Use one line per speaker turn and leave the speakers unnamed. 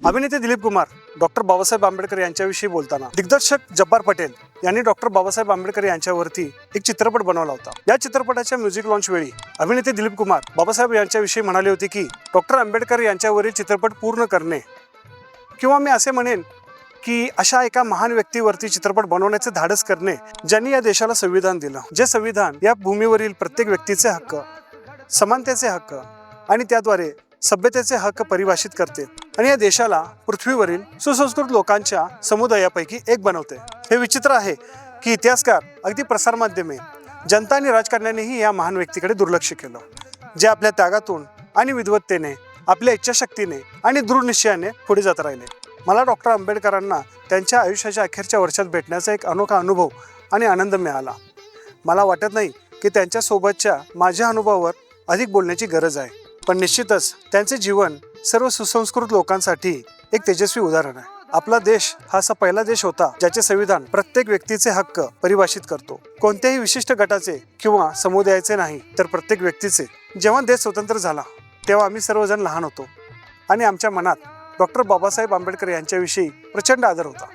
अभिनेते दिलीप कुमार डॉक्टर बाबासाहेब आंबेडकर यांच्याविषयी बोलताना दिग्दर्शक जब्बार पटेल यांनी डॉक्टर बाबासाहेब आंबेडकर यांच्यावरती एक चित्रपट बनवला होता। या चित्रपटाच्या म्युझिक लॉन्च वेळी अभिनेते दिलीप कुमार बाबासाहेब यांच्याविषयी म्हणाले होते की डॉक्टर आंबेडकर यांच्यावरील चित्रपट पूर्ण करणे किंवा मी असे म्हणेन की अशा एका महान व्यक्तीवरती चित्रपट बनवण्याचे धाडस करणे ज्यांनी या देशाला संविधान दिलं, जे संविधान या भूमीवरील प्रत्येक व्यक्तीचे हक्क, समानतेचे हक्क आणि त्याद्वारे सभ्यतेचे हक्क परिभाषित करते आणि या देशाला पृथ्वीवरील सुसंस्कृत लोकांच्या समुदायापैकी एक बनवते। हे विचित्र आहे की इतिहासकार, अगदी प्रसारमाध्यमे, जनता आणि राजकारण्यांनीही या महान व्यक्तीकडे दुर्लक्ष केलं, जे आपल्या त्यागातून आणि विद्वत्तेने, आपल्या इच्छाशक्तीने आणि दृढनिश्चयाने पुढे जात राहिले। मला डॉक्टर आंबेडकरांना त्यांच्या आयुष्याच्या अखेरच्या वर्षात भेटण्याचा एक अनोखा अनुभव आणि आनंद मिळाला। मला वाटत नाही की त्यांच्यासोबतच्या माझ्या अनुभवावर अधिक बोलण्याची गरज आहे, पण निश्चितच त्यांचे जीवन सर्व सुसंस्कृत लोकांसाठी एक तेजस्वी उदाहरण आहे। आपला देश हा असा पहिला देश होता ज्याचे संविधान प्रत्येक व्यक्तीचे हक्क परिभाषित करतो, कोणत्याही विशिष्ट गटाचे किंवा समुदायाचे नाही, तर प्रत्येक व्यक्तीचे। जेव्हा देश स्वतंत्र झाला तेव्हा आम्ही सर्वजण लहान होतो आणि आमच्या मनात डॉक्टर बाबासाहेब आंबेडकर यांच्याविषयी प्रचंड आदर होता।